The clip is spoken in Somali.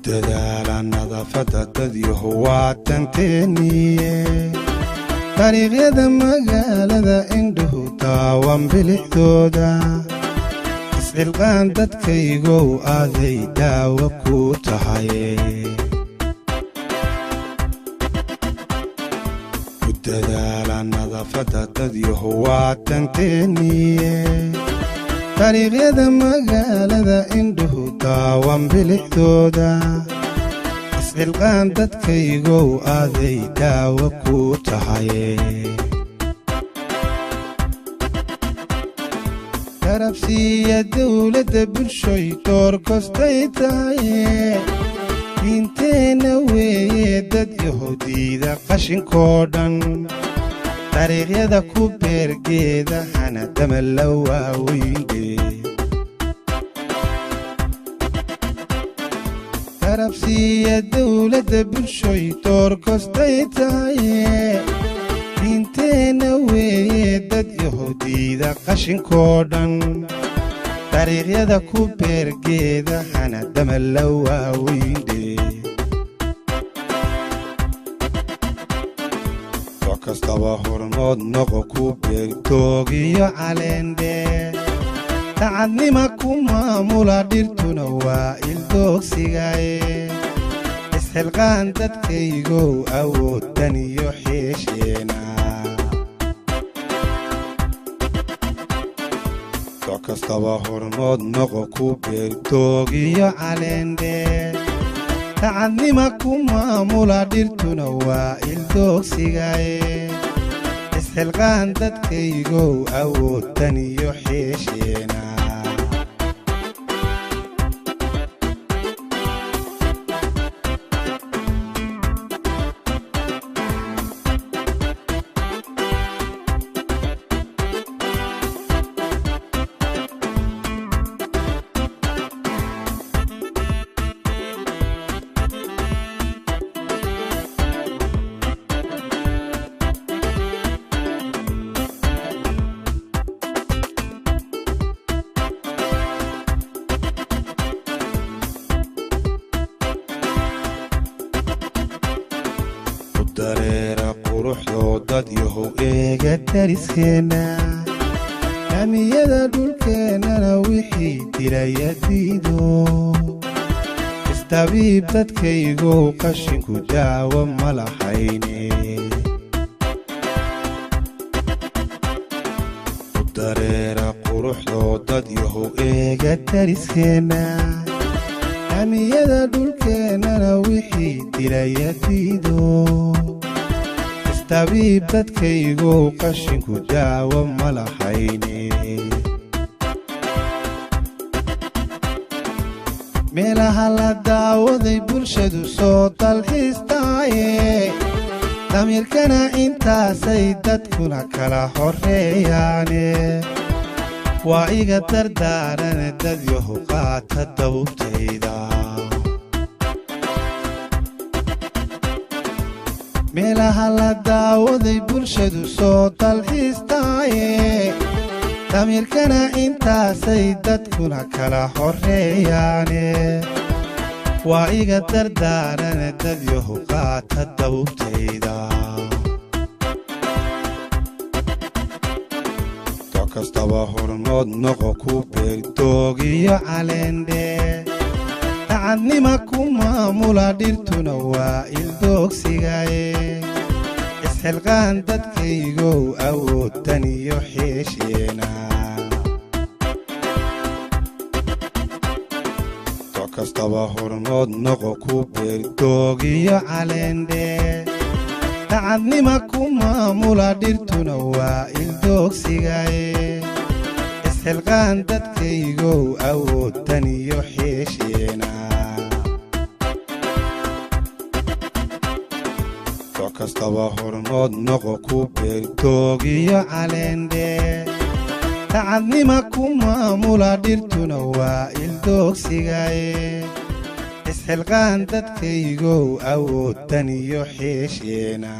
dadaala nadaafada dadii huwaatanteeniye dariiqyada magaalada indhuhu taawan bilixdooda iscilqaan dadkaygow aaday daawo ku tahaye dadaala nadaafada dadii huwaatanteeniye dariiqyada magaalada indhuhu taawan bilixdooda iscilqaan dadkaygow aaday daawo ku tahaye garabsiiya dawladda bulshoy door kostay tahaye diinteenna weeye dad yahuudiida qashinkoo dhan dariiqyada ku beergeeda hanadama la waaweyne garabsiiya dawladda bulshoy door kostay tahaye diinteenna weeye dad yahuudiida qashinkoo dhan dariiqyada ku beergeeda hanadama la waaweyne kastaba hormood noqo ku beertoogiyo caleendhe dacadnima ku maamula dhirtuna waa ildoogsigaye isxilqaan dadkaygow awooddan iyo xeesheena soo kastaba hormood noqo ku beertoogiyo caleendhe dacadnima ku maamula dhirtuna waa ildoogsigaye isxilqaan dadkaygow awooddan iyo xeesheena dareera quruxdoo dad yahow eega dariskeena amiyada dhulkeennana wixii dilaya diido istabiib dadkaygow qashinku daawo ma lahayne dareera quruxdoo dad yahow eega dariskeena amiyada dhulkeennana wixii dilaya diido istabiib dadkaygow qashinku daawo ma lahayne meelaha la daawaday bulshadu soo dalxiistaaye damiirkana intaasay dadkuna kala horreeyaane waa iga dardaarana dad yahow qaata dawbtayda meelaha la daawaday bulshadu soo dalxiistaaye damiirkana intaasay dadkuna kala horreeyaane waa iga dardaarana dad yahow qaata dawbtayda soo kastaba hormood noqo ku beertoogiyo caleendhe dacadnima ku maamula dhirtuna waa ildoogsigaye isxilqaan dadkaygow awooddan iyo xeesheena soo kastaba hormood noqo ku beertoogiyo caleendhe dacadnima ku maamula dhirtuna waa ildoogsigaye isxilqaan dadkaygow awooddan iyo xeesheena soo kastaba hormood noqo ku beertoogiyo caleendhe dacadnima ku maamula dhirtuna waa ildoogsigaye isxilqaan dadkaygow awooddan iyo xeesheena